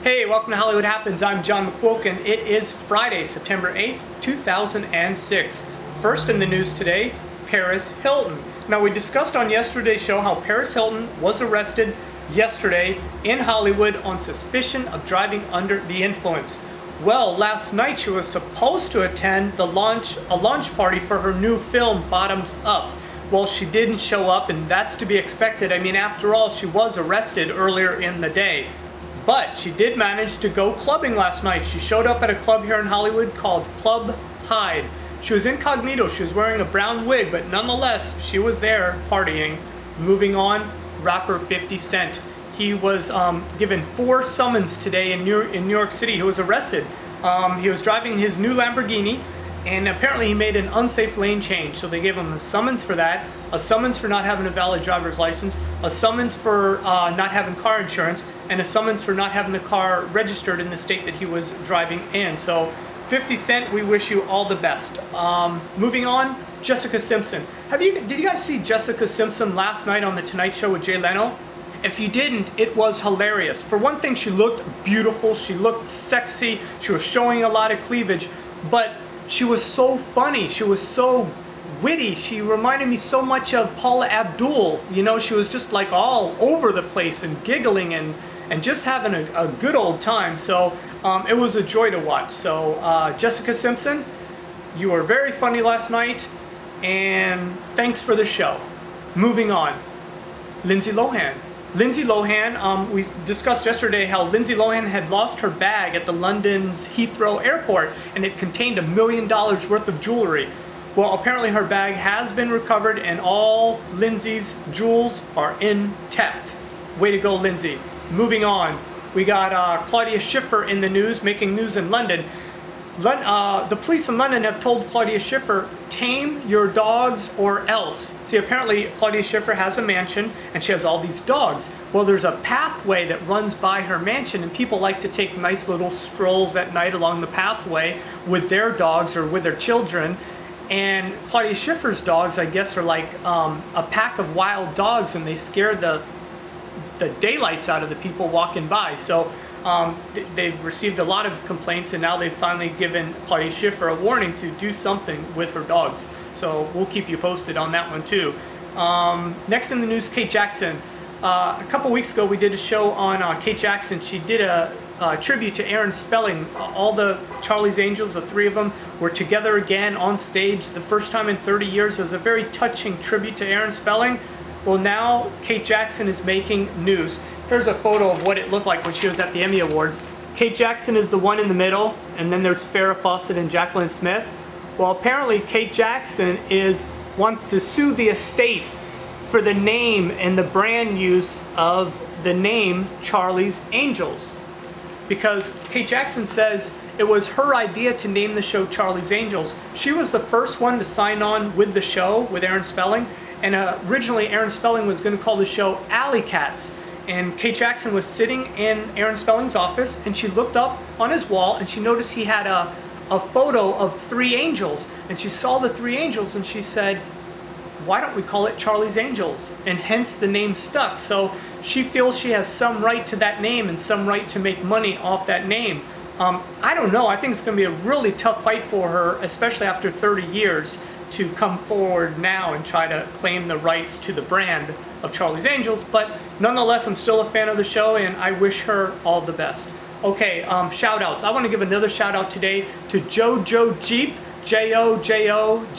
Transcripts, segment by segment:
Hey, welcome to Hollywood Happens. I'm John McQuilkin. It is Friday, September 8th, 2006. First in the news today, Paris Hilton. Now, we discussed on yesterday's show how Paris Hilton was arrested yesterday in Hollywood on suspicion of driving under the influence. Well, last night she was supposed to attend a launch party for her new film, Bottoms Up. Well, she didn't show up, and that's to be expected. I mean, after all, she was arrested earlier in the day. But she did manage to go clubbing last night. She showed up at a club here in Hollywood called Club Hyde. She was incognito. She was wearing a brown wig, but nonetheless, she was there partying. Moving on, rapper 50 Cent. He was given 4 summons today in New York City. He was arrested. He was driving his new Lamborghini, and apparently he made an unsafe lane change. So they gave him a summons for that, a summons for not having a valid driver's license, a summons for not having car insurance, and a summons for not having the car registered in the state that he was driving in. So 50 Cent, we wish you all the best. Moving on, Jessica Simpson. Did you guys see Jessica Simpson last night on The Tonight Show with Jay Leno? If you didn't, it was hilarious. For one thing, she looked beautiful, she looked sexy, she was showing a lot of cleavage, but she was so funny, she was so witty, she reminded me so much of Paula Abdul. You know, she was just like all over the place and giggling and just having a good old time. So it was a joy to watch. So Jessica Simpson, you were very funny last night, and thanks for the show. Moving on, Lindsay Lohan. Lindsay Lohan, we discussed yesterday how Lindsay Lohan had lost her bag at the London's Heathrow Airport, and it contained $1 million worth of jewelry. Well, apparently her bag has been recovered, and all Lindsay's jewels are intact. Way to go, Lindsay. Moving on, we got Claudia Schiffer in the news, making news in London. The police in London have told Claudia Schiffer, tame your dogs or else. See, apparently Claudia Schiffer has a mansion and she has all these dogs. Well, there's a pathway that runs by her mansion, and people like to take nice little strolls at night along the pathway with their dogs or with their children. And Claudia Schiffer's dogs, I guess, are like a pack of wild dogs, and they scare the daylights out of the people walking by. So they've received a lot of complaints, and now they've finally given Claudia Schiffer a warning to do something with her dogs. So we'll keep you posted on that one too. Next in the news, Kate Jackson. A couple weeks ago we did a show on Kate Jackson. She did a tribute to Aaron Spelling. All the Charlie's Angels, the 3 of them, were together again on stage the first time in 30 years. It was a very touching tribute to Aaron Spelling. Well, now Kate Jackson is making news. Here's a photo of what it looked like when she was at the Emmy Awards. Kate Jackson is the one in the middle, and then there's Farrah Fawcett and Jaclyn Smith. Well, apparently Kate Jackson wants to sue the estate for the name and the brand use of the name Charlie's Angels. Because Kate Jackson says it was her idea to name the show Charlie's Angels. She was the first one to sign on with the show with Aaron Spelling, and originally Aaron Spelling was going to call the show Alley Cats. And Kate Jackson was sitting in Aaron Spelling's office, and she looked up on his wall and she noticed he had a photo of 3 angels. And she saw the 3 angels and she said, why don't we call it Charlie's Angels? And hence the name stuck. So she feels she has some right to that name and some right to make money off that name. I don't know. I think it's going to be a really tough fight for her, especially after 30 years, to come forward now and try to claim the rights to the brand of Charlie's Angels. But nonetheless, I'm still a fan of the show, and I wish her all the best. Okay, shout outs. I want to give another shout out today to Jojo Jeep, Jojojeep.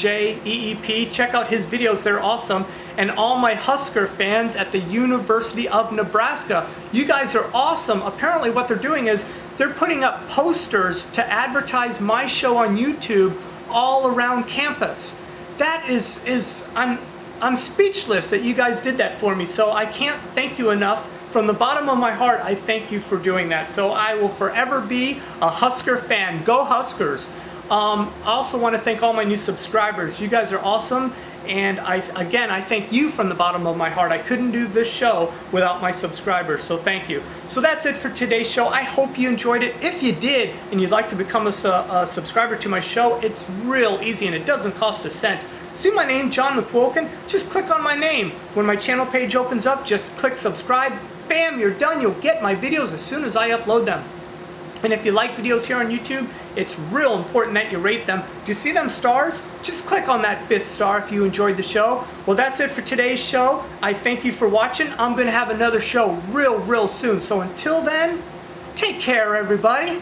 Check out his videos, they're awesome. And all my Husker fans at the University of Nebraska. You guys are awesome. Apparently what they're doing is they're putting up posters to advertise my show on YouTube all around campus. That is I'm speechless that you guys did that for me. So I can't thank you enough. From the bottom of my heart, I thank you for doing that. So I will forever be a Husker fan. Go Huskers. I also want to thank all my new subscribers. You guys are awesome, And again, I thank you from the bottom of my heart. I couldn't do this show without my subscribers, so thank you. So that's it for today's show. I hope you enjoyed it. If you did and you'd like to become a subscriber to my show, it's real easy and it doesn't cost a cent. See my name, John McQuilkin? Just click on my name. When my channel page opens up, just click subscribe. Bam, you're done. You'll get my videos as soon as I upload them. And if you like videos here on YouTube, it's real important that you rate them. Do you see them stars? Just click on that 5th star if you enjoyed the show. Well, that's it for today's show. I thank you for watching. I'm going to have another show real soon. So until then, take care, everybody.